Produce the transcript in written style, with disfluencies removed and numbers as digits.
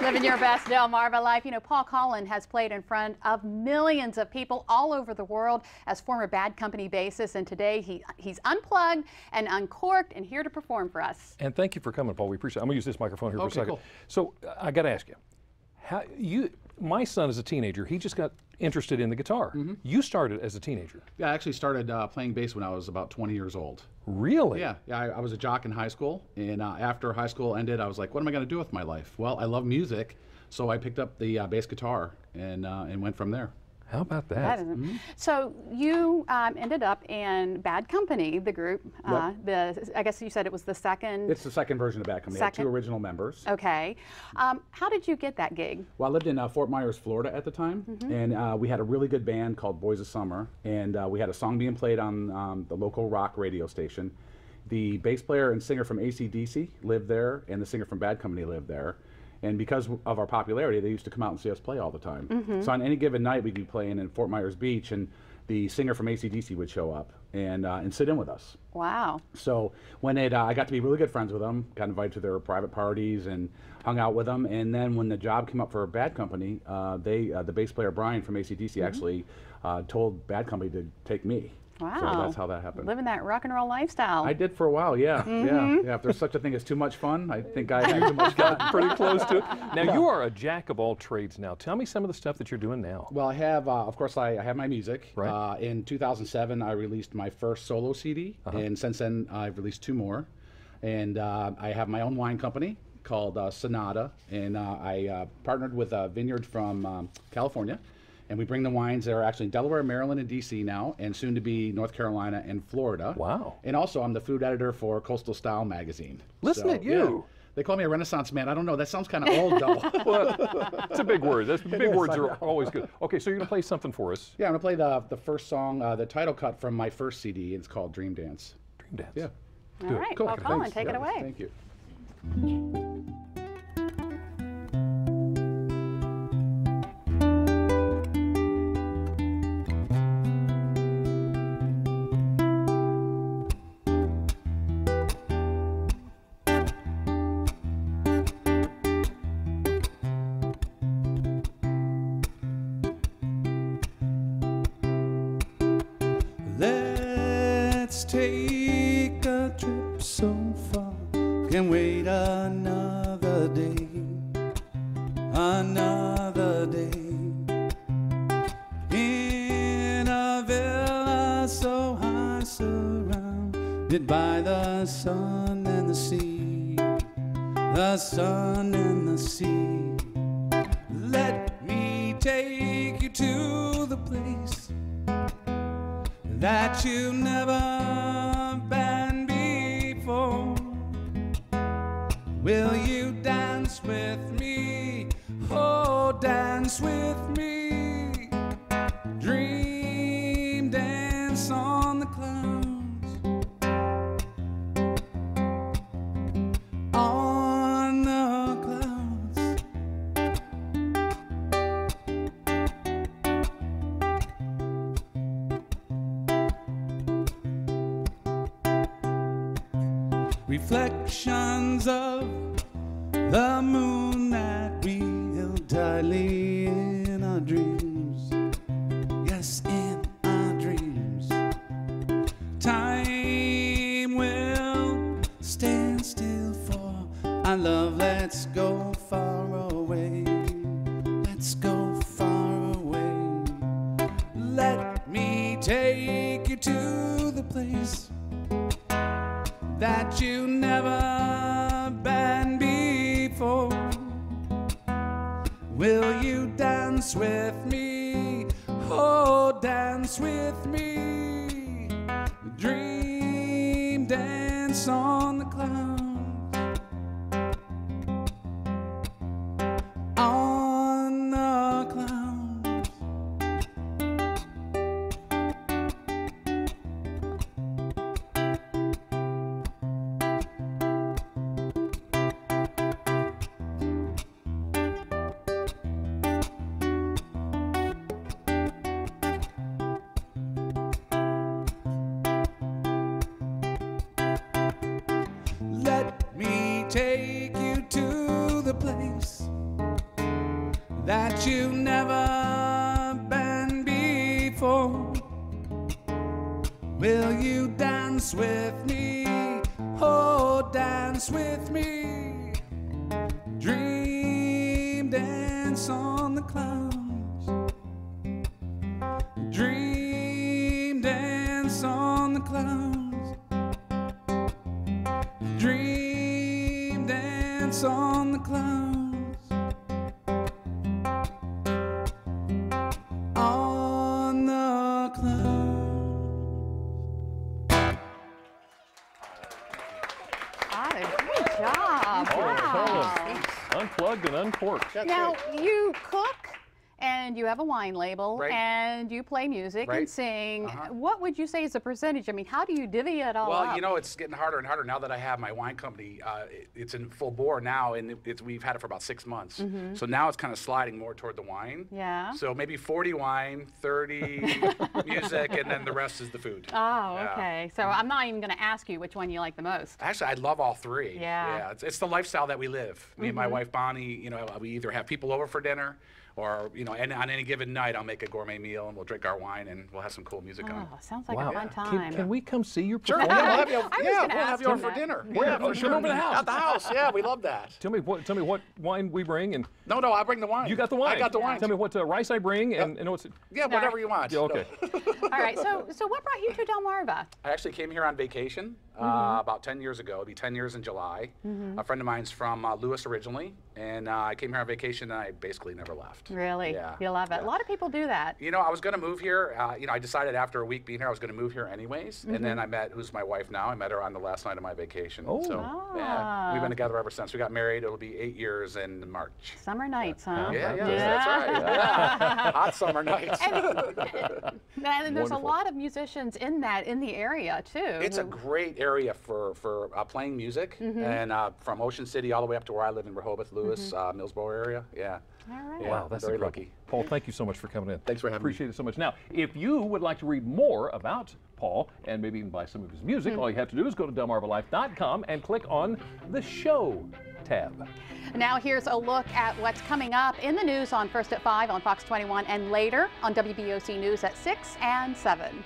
Living your best Delmarva life. You know, Paul Cullen has played in front of millions of people all over the world as former Bad Company bassist, and today he's unplugged and uncorked and here to perform for us. And thank you for coming, Paul. We appreciate it. I'm going to use this microphone here for a second. Cool. So I got to ask you, my son is a teenager. He just got interested in the guitar. Mm-hmm. You started as a teenager. Yeah, I actually started playing bass when I was about 20 years old. Really? Yeah, I was a jock in high school, and after high school ended, I was like, what am I going to do with my life? Well, I love music, so I picked up the bass guitar and went from there. How about that? Mm-hmm. So you ended up in Bad Company, the group. Yep. I guess you said it was the second. It's the second version of Bad Company. They had two original members. Okay. How did you get that gig? Well, I lived in Fort Myers, Florida at the time, and we had a really good band called Boys of Summer, and we had a song being played on the local rock radio station. The bass player and singer from AC/DC lived there, and the singer from Bad Company lived there. And because of our popularity, they used to come out and see us play all the time. So on any given night, we'd be playing in Fort Myers Beach, and the singer from AC/DC would show up and sit in with us. Wow. So when I got to be really good friends with them, got invited to their private parties and hung out with them. And then when the job came up for Bad Company, the bass player Brian from AC/DC actually told Bad Company to take me. Wow. So that's how that happened. Living that rock and roll lifestyle. I did for a while, yeah. Yeah. If there's such a thing as too much fun, I think I had too much fun. Pretty close to it. Now, you are a jack of all trades now. Tell me some of the stuff that you're doing now. Well, I have, of course, I have my music. Right. In 2007, I released my first solo CD, and since then, I've released 2 more. And I have my own wine company called Sonata, and I partnered with a vineyard from California. And we bring the wines that are actually in Delaware, Maryland, and D.C. now, and soon to be North Carolina and Florida. Wow. And also, I'm the food editor for Coastal Style magazine. Listen at you. Yeah. They call me a Renaissance man. I don't know. That sounds kind of old, though. Well, it's a big word. Big words are always good. Okay, so you're going to play something for us. Yeah, I'm going to play the first song, the title cut from my first CD. It's called Dream Dance. Dream Dance. Yeah. All right. Cool. Well, Cullen, take it away. Thank you. Let's take a trip so far, can wait another day, another day. In a villa so high, surrounded by the sun and the sea, the sun and the sea. Let me take you to the place that you've never been before. Will you dance with me? Oh, dance with me. Dream dance on the clouds, on the clouds. Reflections of the moon that we held tightly in our dreams. Yes, in our dreams. Time will stand still for our love. Let's go far away. Let's go far away. Let me take you to the place that you never been before. Will you dance with me? Oh, dance with me. Dream dance on the clouds, on the clouds. Let me take you to the place that you've never been before. Will you dance with me? Oh, dance with me. Dream dance on the clouds. Dream dance on the clouds. Dream dance on the clouds. On the clouds. Good job. Wow. Unplugged and uncorked. Now, you cook and you have a wine label Right. and you play music and Right. sing. What would you say is the percentage? I mean, how do you divvy it all up? Well, you know, it's getting harder and harder now that I have my wine company. It's in full bore now, and we've had it for about 6 months. So now it's kind of sliding more toward the wine. Yeah. So maybe 40 wine, 30 music, and then the rest is the food. Oh, Yeah. okay. So I'm not even going to ask you which one you like the most. Actually, I love all three. Yeah. It's the lifestyle that we live. Me and my wife Bonnie, you know, we either have people over for dinner, or you know, and on any given night, I'll make a gourmet meal and we'll drink our wine and we'll have some cool music on. Oh, sounds like Wow. a fun time. Can we come see your Sure, performance? yeah, we'll have you, I was yeah, gonna we'll have ask you over him for that. dinner. Yeah, Yeah, for come sure. over to the house. At the house, yeah, we love that. Tell me what wine we bring, and No, I bring the wine. you got the wine. I got the wine. Tell me what rice I bring, and what's. Yeah, whatever you want. Yeah, okay. All right. So what brought you to Delmarva? I actually came here on vacation about 10 years ago. It'll be 10 years in July. A friend of mine's from Lewis originally, and I came here on vacation, and I basically never left. Really? Yeah. You love it. Yeah. A lot of people do that. You know, I was going to move here. You know, I decided after a week being here, I was going to move here anyways. And then I met, who's my wife now, I met her on the last night of my vacation. Oh. So, Ah. yeah, we've been together ever since. We got married. It'll be 8 years in March. Summer nights, huh? Yeah, that's right. Yeah. Hot summer nights. And there's a Wonderful. lot of musicians in the area too. It's a great area for playing music, and from Ocean City all the way up to where I live in Rehoboth, Lewis, Millsboro area. Yeah. All right. Yeah, Wow, that's very incredible. lucky. Paul, thank you so much for coming in. Thanks for having me. Appreciate it so much. Now, if you would like to read more about Paul and maybe even buy some of his music, all you have to do is go to delmarvalife.com and click on the show tab. Now here's a look at what's coming up in the news on First at 5 on Fox 21 and later on WBOC News at 6 and 7.